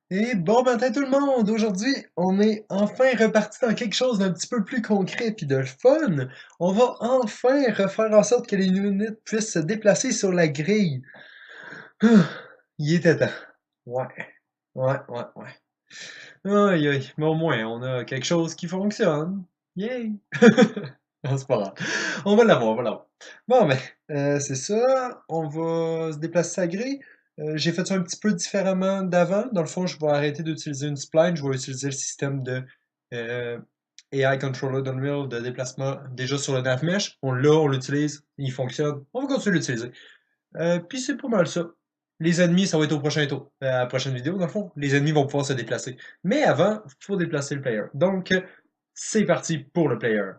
Et bon matin tout le monde! Aujourd'hui, on est enfin reparti dans quelque chose d'un petit peu plus concret puis de fun. On va enfin refaire en sorte que les units puissent se déplacer sur la grille. Il était temps. Ouais, ouais. Aïe aïe, mais au moins, on a quelque chose qui fonctionne. Yay! Non, c'est pas grave. On va l'avoir. Bon, ben, c'est ça. On va se déplacer sa grille. J'ai fait ça un petit peu différemment d'avant. Dans le fond, je vais arrêter d'utiliser une spline. Je vais utiliser le système de euh, AI Controller d'Unreal de déplacement déjà sur le nav mesh. On l'a, on l'utilise, il fonctionne. On va continuer de l'utiliser. Puis c'est pas mal ça. Les ennemis, ça va être au prochain tour. À la prochaine vidéo, dans le fond. Les ennemis vont pouvoir se déplacer. Mais avant, il faut déplacer le player. Donc, c'est parti pour le player.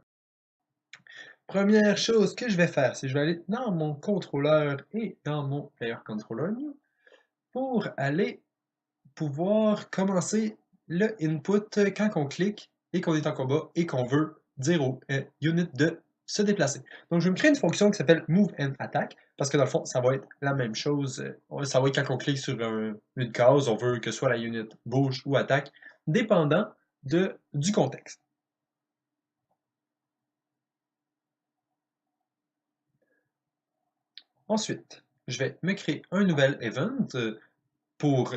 Première chose que je vais faire, c'est que je vais aller dans mon contrôleur et dans mon player controller new pour aller pouvoir commencer le input quand on clique et qu'on est en combat et qu'on veut dire au unit de se déplacer. Donc, je vais me créer une fonction qui s'appelle move and attack parce que dans le fond, ça va être la même chose. Ça va être quand on clique sur une case, on veut que soit la unit bouge ou attaque, dépendant du contexte. Ensuite, je vais me créer un nouvel event pour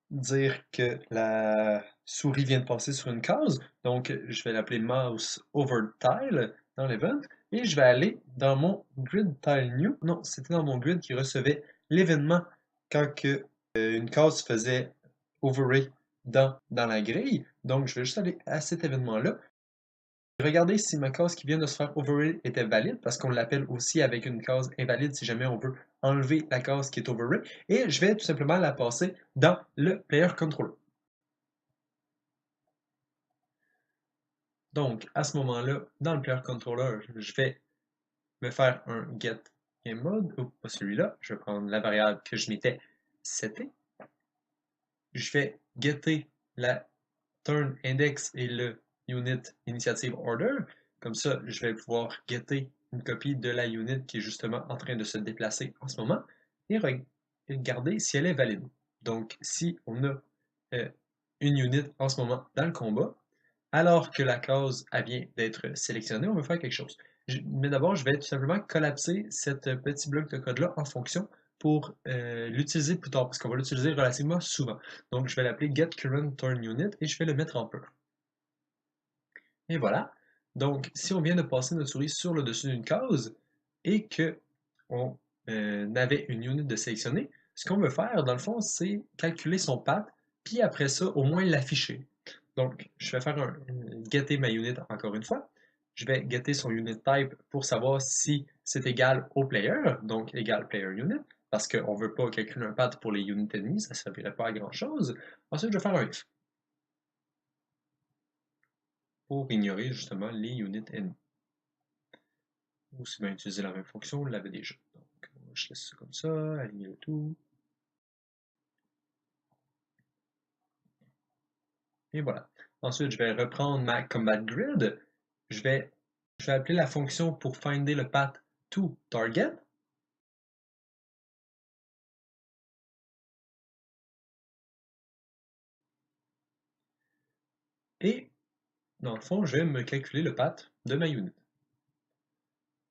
dire que la souris vient de passer sur une case. Donc, je vais l'appeler mouse over tile dans l'event. Et je vais aller dans mon grid tile new. Non, c'était dans mon grid qui recevait l'événement quand une case se faisait overlay dans la grille. Donc, je vais juste aller à cet événement-là. Regardez si ma case qui vient de se faire overlay était valide, parce qu'on l'appelle aussi avec une case invalide si jamais on veut enlever la case qui est overlay. Et je vais tout simplement la passer dans le player controller. Donc, à ce moment-là, dans le player controller, je vais me faire un get game mode, ou pas celui-là, je vais prendre la variable que je m'étais setée. Je vais getter la turn index et le unit initiative order. Comme ça, je vais pouvoir getter une copie de la unit qui est justement en train de se déplacer en ce moment et regarder si elle est valide. Donc, si on a une unit en ce moment dans le combat, alors que la case vient d'être sélectionnée, on veut faire quelque chose. Mais d'abord, je vais tout simplement collapser cette petit bloc de code-là en fonction pour l'utiliser plus tard, parce qu'on va l'utiliser relativement souvent. Donc, je vais l'appeler getCurrentTurnUnit et je vais le mettre en pur. Et voilà. Donc, si on vient de passer notre souris sur le dessus d'une case et que on avait une unit de sélectionner, ce qu'on veut faire, dans le fond, c'est calculer son path, puis après ça, au moins l'afficher. Donc, je vais faire un getter ma unit encore une fois. Je vais getter son unit type pour savoir si c'est égal au player, donc égal player unit, parce qu'on ne veut pas calculer un path pour les units ennemis, ça ne servirait pas à grand chose. Ensuite, je vais faire un if pour ignorer justement les units ennemis. Ou si bien utiliser la même fonction, on l'avait déjà. Donc, je laisse ça comme ça, aligner le tout. Et voilà. Ensuite, je vais reprendre ma combat grid. Je vais, je vais appeler la fonction pour finder le path to target. Et dans le fond, je vais me calculer le path de ma unit.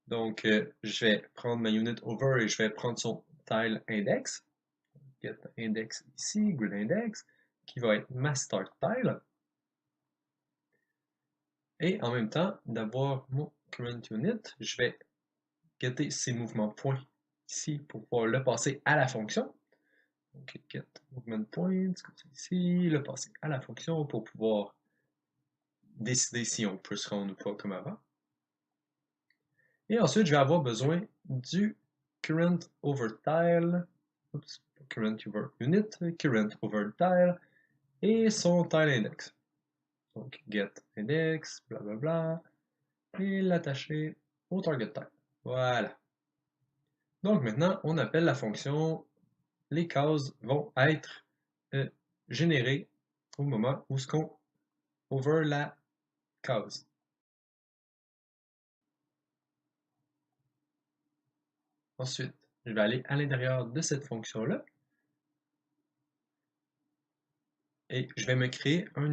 Donc, je vais prendre ma unit over et je vais prendre son tile index. Get index ici, grid index, qui va être ma start tile. Et en même temps, d'avoir mon current unit, je vais getter ces mouvements points ici pour pouvoir le passer à la fonction. Donc, get movement points, comme ça ici, le passer à la fonction pour pouvoir décider si on peut se rendre ou pas comme avant. Et ensuite, je vais avoir besoin du current over tile, oups, current over unit, current over tile et son tile index. Donc, get index, blablabla, et l'attacher au target tile. Voilà. Donc maintenant, on appelle la fonction, les cases vont être générées au moment où ce qu'on over la case. Ensuite, je vais aller à l'intérieur de cette fonction-là et je vais me créer une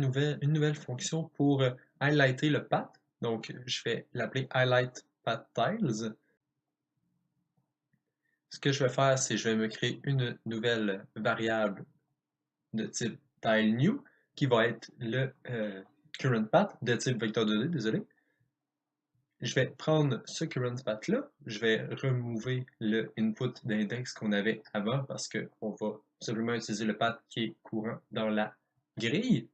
nouvelle fonction pour highlighter le path. Donc, je vais l'appeler highlight path tiles. Ce que je vais faire, c'est que je vais me créer une nouvelle variable de type tile new qui va être le current path de type vector 2D, désolé. Je vais prendre ce current path-là, je vais remover le input d'index qu'on avait avant parce qu'on va simplement utiliser le path qui est courant dans la grille.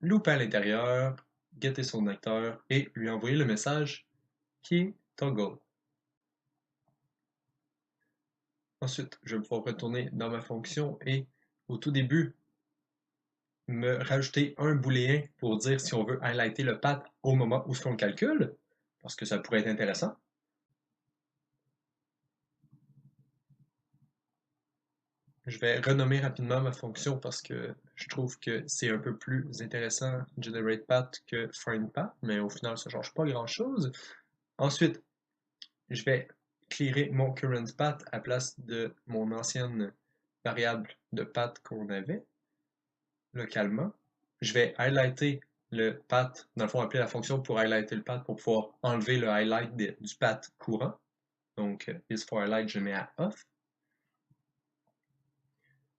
Louper à l'intérieur, getter son acteur et lui envoyer le message qui est toggle. Ensuite, je vais pouvoir retourner dans ma fonction et au tout début, me rajouter un booléen pour dire si on veut highlighter le path au moment où on le calcule, parce que ça pourrait être intéressant. Je vais renommer rapidement ma fonction parce que je trouve que c'est un peu plus intéressant GeneratePath que FindPath, mais au final, ça ne change pas grand-chose. Ensuite, je vais clearer mon currentPath à place de mon ancienne variable de path qu'on avait localement. Je vais highlighter le path, dans le fond, appeler la fonction pour highlighter le path pour pouvoir enlever le highlight du path courant. Donc, isForHighlight, je mets à off.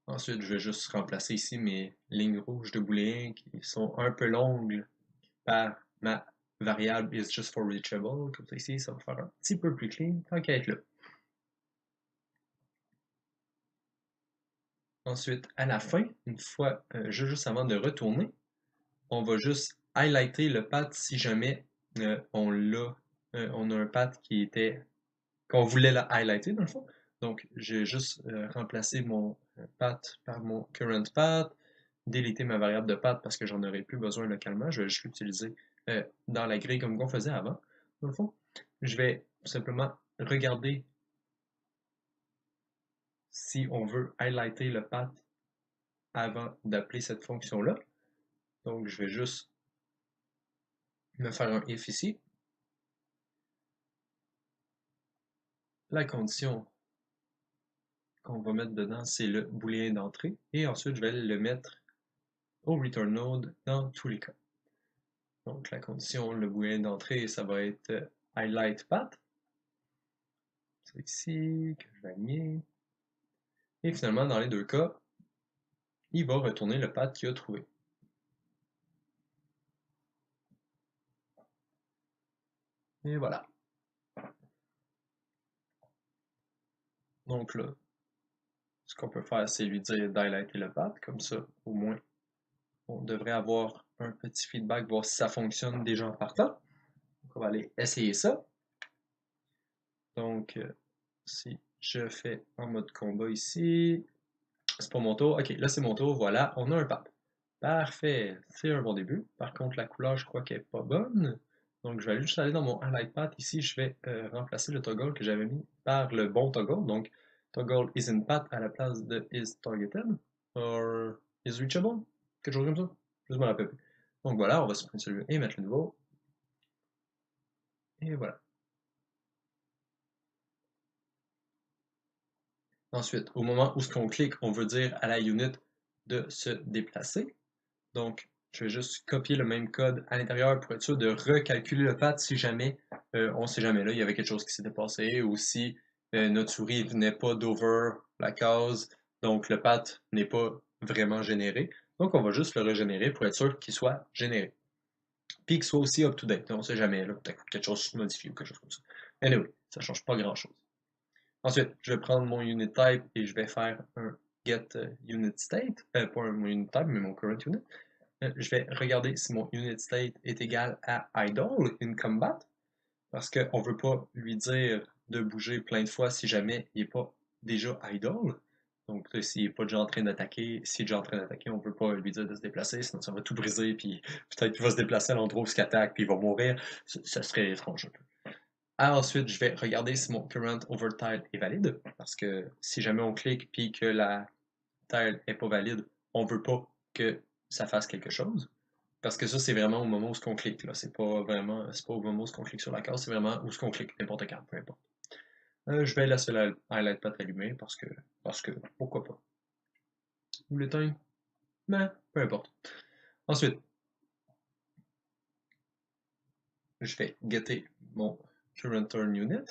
Ensuite, je vais juste remplacer ici mes lignes rouges de booléen qui sont un peu longues par ma variable isJustForReachable. Comme ça ici, ça va faire un petit peu plus clean, tant qu'à être là. Ensuite, à la fin, une fois, juste avant de retourner, on va juste highlighter le path si jamais on a un path qu'on voulait la highlighter dans le fond. Donc, j'ai juste remplacé mon path par mon current path, déliter ma variable de path parce que j'en aurai plus besoin localement. Je vais juste l'utiliser dans la grille comme on faisait avant. Dans le fond, je vais simplement regarder si on veut highlighter le path avant d'appeler cette fonction-là. Donc, je vais juste me faire un if ici. La condition qu'on va mettre dedans, c'est le booléen d'entrée. Et ensuite, je vais le mettre au return node dans tous les cas. Donc, la condition, le booléen d'entrée, ça va être highlight path. C'est ici que je vais aligner. Et finalement, dans les deux cas, il va retourner le path qu'il a trouvé. Et voilà. Donc là, ce qu'on peut faire, c'est lui dire d'highlighter le path. Comme ça, au moins, on devrait avoir un petit feedback, voir si ça fonctionne déjà en partant. Donc, on va aller essayer ça. Donc, si je fais en mode combat ici, c'est pas mon tour. Ok, là c'est mon tour. Voilà, on a un path. Parfait, c'est un bon début. Par contre, la couleur, je crois qu'elle n'est pas bonne. Donc, je vais juste aller dans mon highlight path. Ici, je vais remplacer le toggle que j'avais mis par le bon toggle. Donc, toggle is in path à la place de is targeted or is reachable. Quelque chose comme ça. Je me rappelle plus. Donc voilà, on va supprimer celui-là et mettre le nouveau. Et voilà. Ensuite, au moment où ce qu'on clique, on veut dire à la unit de se déplacer. Donc, je vais juste copier le même code à l'intérieur pour être sûr de recalculer le path si jamais, on ne sait jamais, là, il y avait quelque chose qui s'était passé ou si notre souris venait pas d'over la case, donc le path n'est pas vraiment généré. Donc, on va juste le régénérer pour être sûr qu'il soit généré. Puis qu'il soit aussi up-to-date, on ne sait jamais, là, peut-être quelque chose se modifie ou quelque chose comme ça. Anyway, ça ne change pas grand-chose. Ensuite, je vais prendre mon unit type et je vais faire un get unit state, pas mon unit type, mais mon current unit. Je vais regarder si mon unit state est égal à idle in combat, parce qu'on ne veut pas lui dire de bouger plein de fois si jamais il n'est pas déjà idle. Donc, s'il n'est pas déjà en train d'attaquer, s'il est déjà en train d'attaquer, on ne peut pas lui dire de se déplacer, sinon ça va tout briser, puis peut-être qu'il va se déplacer à l'endroit où il attaque, puis il va mourir. Ça serait étrange un peu. Ensuite, je vais regarder si mon current over tile est valide, parce que si jamais on clique puis que la tile n'est pas valide, on ne veut pas que ça fasse quelque chose. Parce que ça, c'est vraiment au moment où on clique. Là. C'est pas au moment où on clique sur la case, c'est vraiment où on clique, n'importe quand, peu importe. Je vais laisser la highlight path allumée parce que pourquoi pas. ou l'éteindre? Mais peu importe. Ensuite, je vais getter mon current turn unit,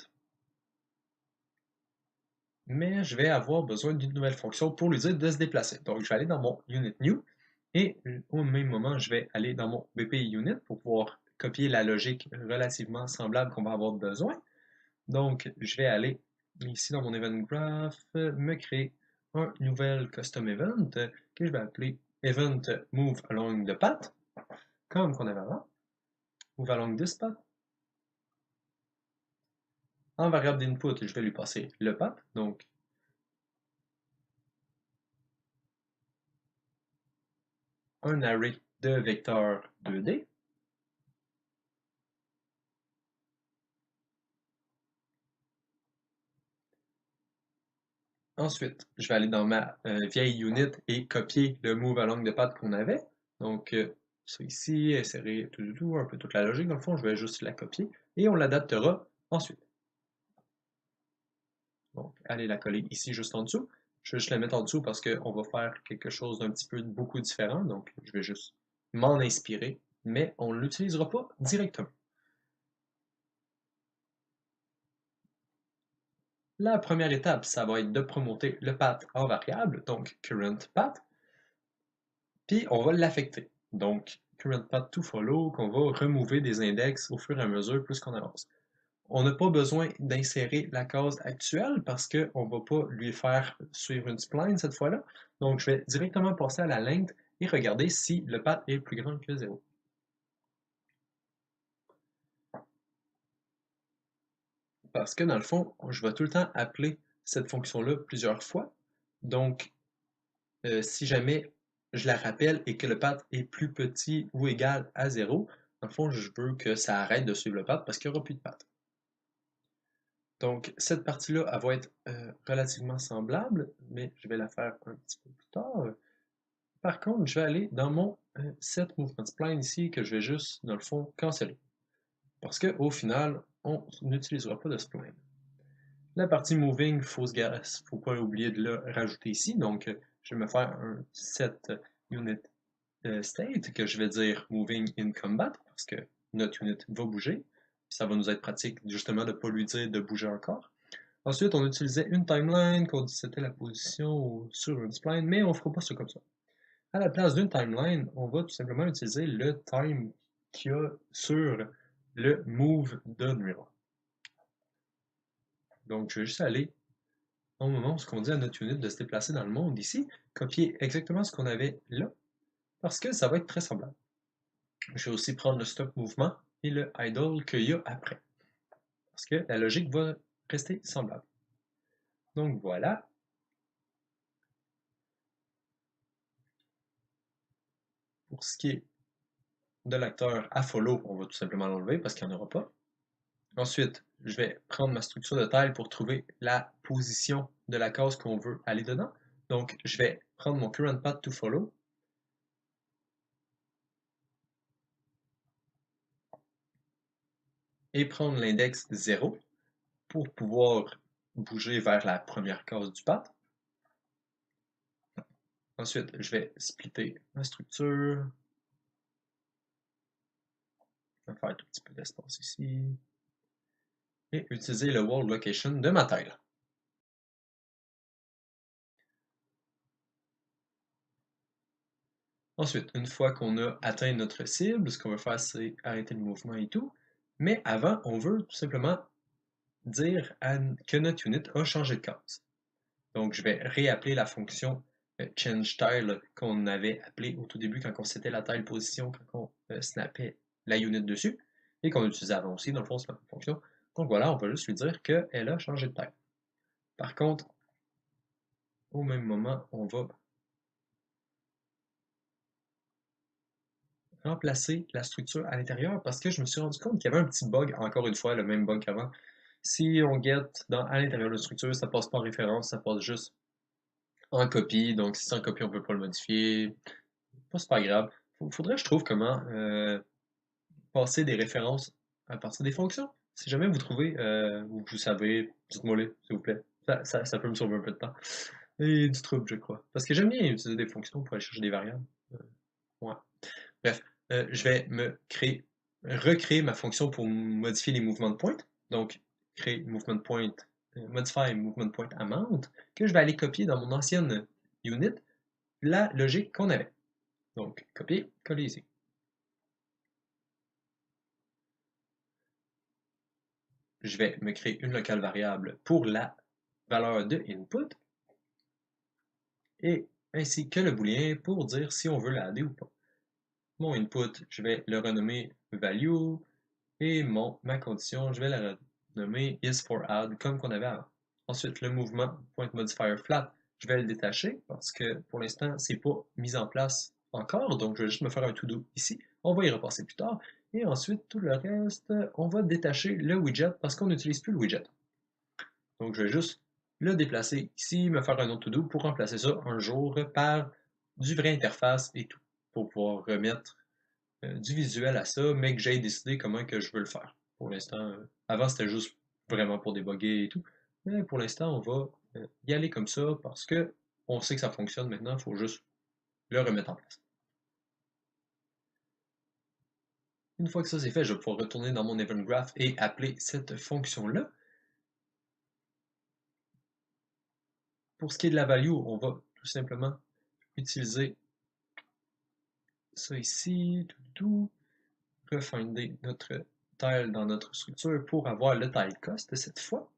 mais je vais avoir besoin d'une nouvelle fonction pour lui dire de se déplacer. Donc, je vais aller dans mon unit new, et au même moment, je vais aller dans mon BP unit pour pouvoir copier la logique relativement semblable qu'on va avoir besoin. Donc, je vais aller ici dans mon event graph, me créer un nouvel custom event que je vais appeler event move along the path, comme qu'on avait avant. Move along this path. En variable d'input, je vais lui passer le path, donc un array de vecteurs 2D. Ensuite, je vais aller dans ma vieille unit et copier le move along the path qu'on avait. Donc, ça ici, insérer un peu toute la logique. Dans le fond, je vais juste la copier et on l'adaptera ensuite. Donc, allez la coller ici juste en dessous. Je vais juste la mettre en dessous parce qu'on va faire quelque chose d'un petit peu beaucoup différent. Donc, je vais juste m'en inspirer, mais on ne l'utilisera pas directement. La première étape, ça va être de promoter le path en variable, donc current path, puis on va l'affecter. Donc, current path to follow, qu'on va remover des index au fur et à mesure plus qu'on avance. On n'a pas besoin d'insérer la case actuelle parce qu'on ne va pas lui faire suivre une spline cette fois-là. Donc, je vais directement passer à la length et regarder si le path est plus grand que 0. Parce que dans le fond, je vais tout le temps appeler cette fonction-là plusieurs fois. Donc, si jamais je la rappelle et que le path est plus petit ou égal à 0, dans le fond, je veux que ça arrête de suivre le path parce qu'il n'y aura plus de path. Donc, cette partie-là, elle va être relativement semblable, mais je vais la faire un petit peu plus tard. Par contre, je vais aller dans mon set movement spline ici, que je vais juste, dans le fond, canceller. Parce qu'au final, on n'utilisera pas de spline. La partie moving, faut pas oublier de le rajouter ici. Donc, je vais me faire un set unit state que je vais dire moving in combat parce que notre unit va bouger. Ça va nous être pratique justement de ne pas lui dire de bouger encore. Ensuite, on utilisait une timeline qu'on dit c'était la position sur une spline, mais on ne fera pas ça comme ça. À la place d'une timeline, on va tout simplement utiliser le time qu'il y a sur le move de numéro. Donc, je vais juste aller au moment où on dit à notre unit de se déplacer dans le monde ici, copier exactement ce qu'on avait là, parce que ça va être très semblable. Je vais aussi prendre le stop mouvement et le idle qu'il y a après, parce que la logique va rester semblable. Donc voilà. Pour ce qui est de l'acteur à follow, on va tout simplement l'enlever parce qu'il n'y en aura pas. Ensuite, je vais prendre ma structure de taille pour trouver la position de la case qu'on veut aller dedans. Donc, je vais prendre mon current path to follow. Et prendre l'index 0 pour pouvoir bouger vers la première case du path. Ensuite, je vais splitter ma structure. Je vais faire un tout petit peu d'espace ici. Et utiliser le world location de ma taille. Ensuite, une fois qu'on a atteint notre cible, ce qu'on va faire, c'est arrêter le mouvement et tout. Mais avant, on veut tout simplement dire que notre unit a changé de case. Donc, je vais réappeler la fonction changeTile qu'on avait appelée au tout début quand on setait la tile position, quand on snappait la unit dessus, et qu'on utilisait avant aussi, dans le fond, c'est la même fonction. Donc voilà, on va juste lui dire qu'elle a changé de taille. Par contre, au même moment, on va remplacer la structure à l'intérieur parce que je me suis rendu compte qu'il y avait un petit bug, encore une fois, le même bug qu'avant. Si on get à l'intérieur de la structure, ça passe pas en référence, ça passe juste en copie. Donc si c'est en copie, on peut pas le modifier. C'est pas grave. Faudrait que je trouve comment passer des références à partir des fonctions. Si jamais vous trouvez, vous savez, dites-moi-le, s'il vous plaît. Ça peut me sauver un peu de temps. Et du trouble, je crois. Parce que j'aime bien utiliser des fonctions pour aller chercher des variables. Ouais. Bref, je vais recréer ma fonction pour modifier les mouvements de pointe. Donc, créer movement point, modify movement point amount, que je vais aller copier dans mon ancienne unit, la logique qu'on avait. Donc, copier, coller ici. Je vais me créer une locale variable pour la valeur de input, et ainsi que le booléen pour dire si on veut la adder ou pas. Mon input, je vais le renommer value, et ma condition, je vais la renommer is4add comme qu'on avait avant. Ensuite, le mouvement .modifier flat, je vais le détacher parce que pour l'instant, c'est pas mis en place encore, donc je vais juste me faire un to-do ici. On va y repasser plus tard. Et ensuite, tout le reste, on va détacher le widget parce qu'on n'utilise plus le widget. Donc, je vais juste le déplacer ici, me faire un autre to-do pour remplacer ça un jour par du vrai interface et tout, pour pouvoir remettre du visuel à ça, mais que j'ai décidé comment que je veux le faire. Pour l'instant, avant c'était juste vraiment pour débugger et tout, mais pour l'instant on va y aller comme ça parce que on sait que ça fonctionne maintenant, il faut juste le remettre en place. Une fois que ça c'est fait, je vais pouvoir retourner dans mon event graph et appeler cette fonction-là. Pour ce qui est de la value, on va tout simplement utiliser ça ici, tout, refinder notre tile dans notre structure pour avoir le tile cost cette fois.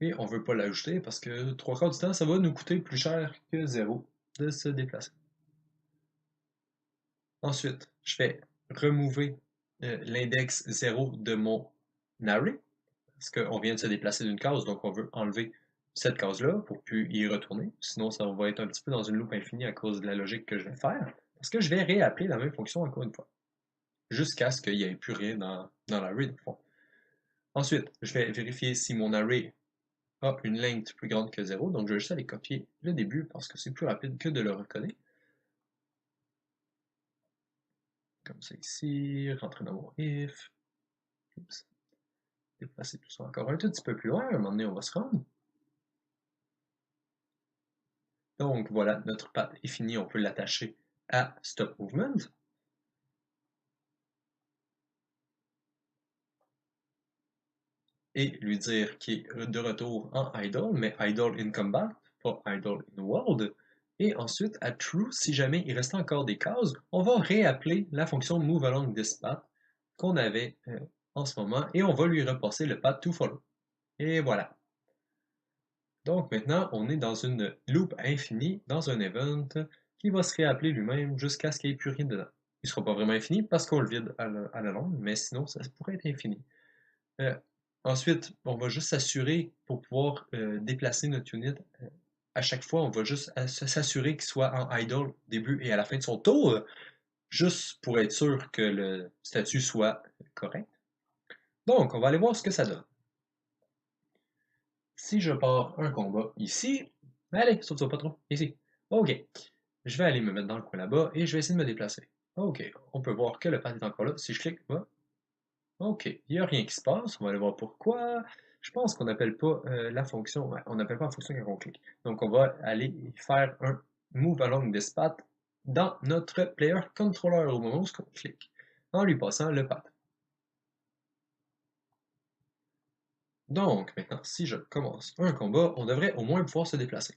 Et on ne veut pas l'ajouter parce que 3/4 du temps, ça va nous coûter plus cher que 0 de se déplacer. Ensuite, je vais remover l'index 0 de mon array parce qu'on vient de se déplacer d'une case, donc on veut enlever cette case-là pour plus y retourner. Sinon, ça va être un petit peu dans une loupe infinie à cause de la logique que je vais faire. Parce que je vais réappeler la même fonction encore une fois, jusqu'à ce qu'il n'y ait plus rien dans l'array de fond. Ensuite, je vais vérifier si mon array a une length plus grande que 0, donc je vais juste aller copier le début parce que c'est plus rapide que de le recoder. Comme ça ici, rentrer dans mon if, oups, déplacer tout ça encore un tout petit peu plus loin, à un moment donné on va se rendre. Donc voilà, notre path est fini, on peut l'attacher à stop movement. Et lui dire qu'il est de retour en idle, mais idle in combat, pas idle in world. Et ensuite, à true, si jamais il reste encore des cases, on va réappeler la fonction move along this path qu'on avait en ce moment, et on va lui repasser le path to follow. Et voilà. Donc maintenant, on est dans une loop infinie, dans un event qui va se réappeler lui-même jusqu'à ce qu'il n'y ait plus rien dedans. Il ne sera pas vraiment infini parce qu'on le vide à la longue, mais sinon, ça pourrait être infini. Euh, Ensuite, on va juste s'assurer, pour pouvoir déplacer notre unit, à chaque fois, on va juste s'assurer qu'il soit en idle au début et à la fin de son tour, juste pour être sûr que le statut soit correct. Donc, on va aller voir ce que ça donne. Si je pars un combat ici, allez, saute pas trop, ici. Ok, je vais aller me mettre dans le coin là-bas et je vais essayer de me déplacer. Ok, on peut voir que le path est encore là. Si je clique, ok, il n'y a rien qui se passe. On va aller voir pourquoi. Je pense qu'on n'appelle pas la fonction, ouais, on n'appelle pas la fonction quand on clique. Donc on va aller faire un move along this path dans notre player controller au moment où on clique, en lui passant le path. Donc maintenant, si je commence un combat, on devrait au moins pouvoir se déplacer.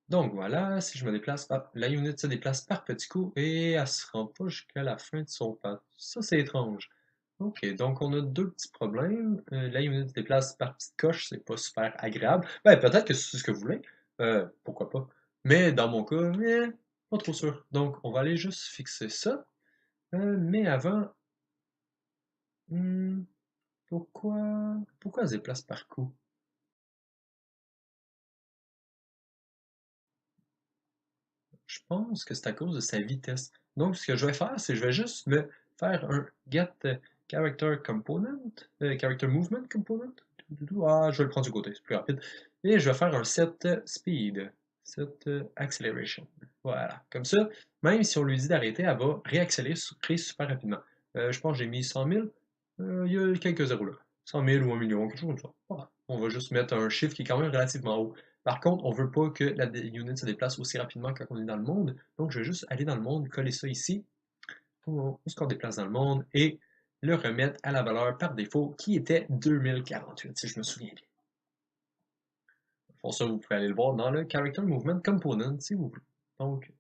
Donc voilà, si je me déplace, hop, la unit se déplace par petits coups et elle se rend pas jusqu'à la fin de son path. Ça, c'est étrange. Ok, donc on a deux petits problèmes. La unit se déplace par petites coches, c'est pas super agréable. Ben, peut-être que c'est ce que vous voulez. Pourquoi pas. Mais dans mon cas, pas trop sûr. Donc, on va aller juste fixer ça. Mais avant, hmm, pourquoi elle se déplace par coup? Je pense que c'est à cause de sa vitesse. Donc, ce que je vais faire, c'est que je vais juste me faire un get character component, character movement component. Ah, je vais le prendre du côté, c'est plus rapide. Et je vais faire un set speed, set acceleration. Voilà. Comme ça, même si on lui dit d'arrêter, elle va réaccélérer super rapidement. Je pense que j'ai mis 100 000. Il y a quelques zéros là. 100 000 ou 1 million, quelque chose comme ça. Voilà. On va juste mettre un chiffre qui est quand même relativement haut. Par contre, on ne veut pas que la unit se déplace aussi rapidement quand on est dans le monde. Donc, je vais juste aller dans le monde, coller ça ici, où est-ce qu'on déplace dans le monde, et le remettre à la valeur par défaut qui était 2048, si je me souviens bien. Pour ça, vous pouvez aller le voir dans le Character Movement Component, si vous voulez. Donc,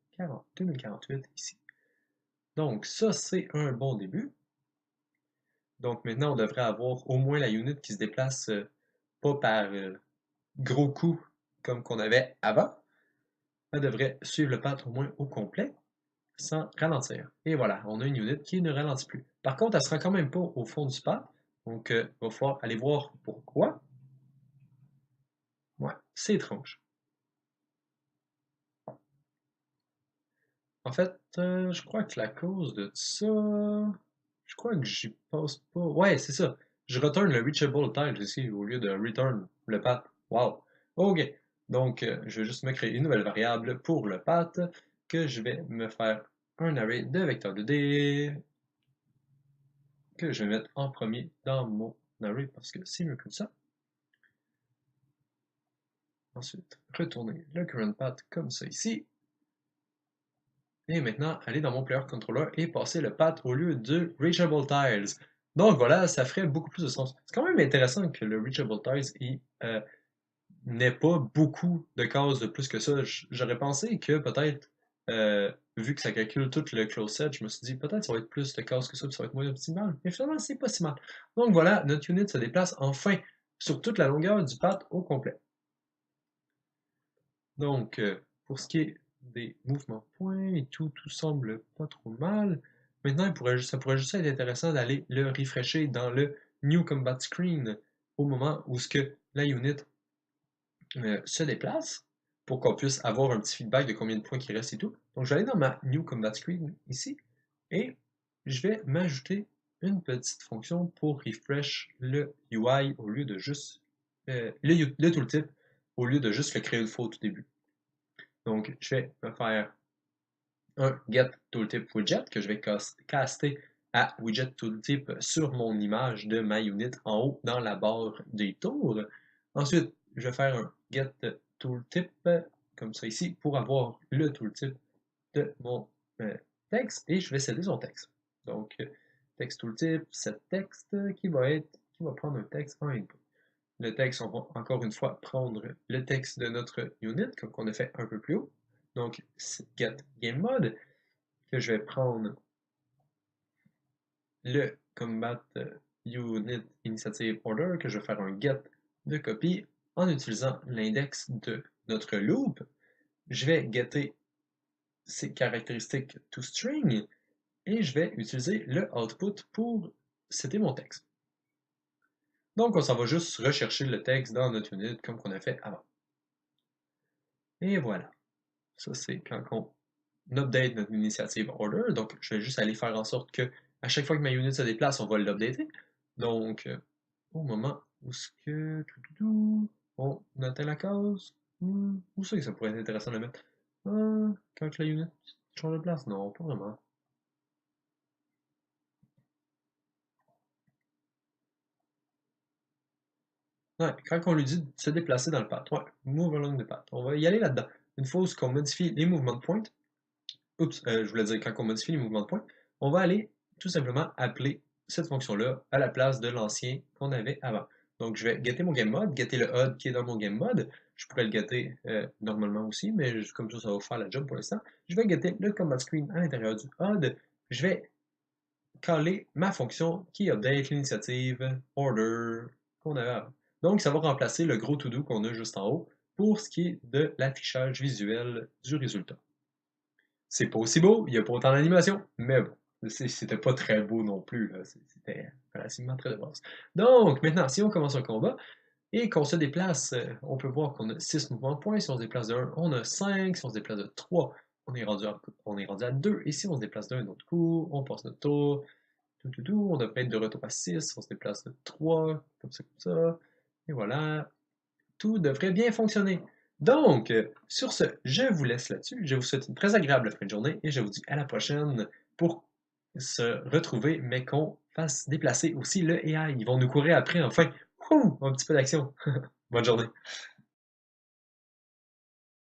2048 ici. Donc, ça, c'est un bon début. Donc, maintenant, on devrait avoir au moins la unit qui se déplace pas par gros coups comme qu'on avait avant. Elle devrait suivre le path au moins au complet sans ralentir. Et voilà, on a une unit qui ne ralentit plus. Par contre, elle ne sera quand même pas au fond du path. Donc, il va falloir aller voir pourquoi. Ouais, c'est étrange. En fait, je crois que la cause de ça, je crois que j'y passe pas. Ouais, c'est ça. Je retourne le reachable tile ici au lieu de return le path. Wow. Ok. Donc, je vais juste me créer une nouvelle variable pour le path que je vais me faire un array de vecteurs 2D que je vais mettre en premier dans mon array parce que c'est mieux comme ça. Ensuite, retourner le current path comme ça ici. Et maintenant, aller dans mon player controller et passer le path au lieu de reachable tiles. Donc voilà, ça ferait beaucoup plus de sens. C'est quand même intéressant que le reachable tiles n'ait pas beaucoup de cases de plus que ça. J'aurais pensé que peut-être, vu que ça calcule tout le close set, je me suis dit peut-être ça va être plus de cases que ça, puis ça va être moins optimal. Mais finalement, c'est pas si mal. Donc voilà, notre unit se déplace enfin sur toute la longueur du path au complet. Donc, pour ce qui est des mouvements points et tout, tout semble pas trop mal. Maintenant, ça pourrait juste être intéressant d'aller le refresher dans le New Combat Screen au moment où ce que la unit se déplace pour qu'on puisse avoir un petit feedback de combien de points il reste et tout. Donc, je vais aller dans ma New Combat Screen ici et je vais m'ajouter une petite fonction pour refresh le UI au lieu de juste le tooltip au lieu de juste le créer une fois au tout début. Donc, je vais me faire un get tooltip widget que je vais caster à widget tooltip sur mon image de ma unit en haut dans la barre des tours. Ensuite, je vais faire un get tooltip comme ça ici pour avoir le tooltip de mon texte et je vais céder son texte. Donc, text tooltip, set texte qui va prendre un texte en input. Le texte, on va encore une fois prendre le texte de notre unit, comme on a fait un peu plus haut. Donc, get game mode, que je vais prendre le combat unit initiative order, que je vais faire un get de copie en utilisant l'index de notre loop. Je vais getter ses caractéristiques toString et je vais utiliser le output pour setter mon texte. Donc, on s'en va juste rechercher le texte dans notre unit comme on a fait avant. Et voilà. Ça, c'est quand on update notre initiative order. Donc, je vais juste aller faire en sorte que à chaque fois que ma unit se déplace, on va l'updater. Donc, au moment où ce que on atteint la case, où c'est que ça pourrait être intéressant de mettre? Quand la unit change de place? Non, pas vraiment. Ouais, quand on lui dit de se déplacer dans le path, ouais, move along the path. On va y aller là-dedans. Une fois qu'on modifie les mouvements de pointe, oups, je voulais dire quand on modifie les mouvements de pointe, on va aller tout simplement appeler cette fonction-là à la place de l'ancien qu'on avait avant. Donc, je vais getter mon game mode, getter le HUD qui est dans mon game mode. Je pourrais le getter normalement aussi, mais comme ça va faire la job pour l'instant. Je vais getter le combat screen à l'intérieur du HUD. Je vais caller ma fonction qui update l'initiative order qu'on avait avant. Donc, ça va remplacer le gros to-do qu'on a juste en haut pour ce qui est de l'affichage visuel du résultat. C'est pas aussi beau, il n'y a pas autant d'animation, mais bon, c'était pas très beau non plus, c'était relativement très de base. Donc, maintenant, si on commence un combat et qu'on se déplace, on peut voir qu'on a 6 mouvements de points. Si on se déplace de 1, on a 5. Si on se déplace de 3, on est rendu à 2. Et si on se déplace d'un autre coup, on passe notre tour. On devrait être de retour à 6. On se déplace de 3, comme ça, comme ça. Et voilà, tout devrait bien fonctionner. Donc, sur ce, je vous laisse là-dessus. Je vous souhaite une très agréable fin de journée et je vous dis à la prochaine pour se retrouver, mais qu'on fasse déplacer aussi le AI. Ils vont nous courir après enfin. Ouh, un petit peu d'action. Bonne journée.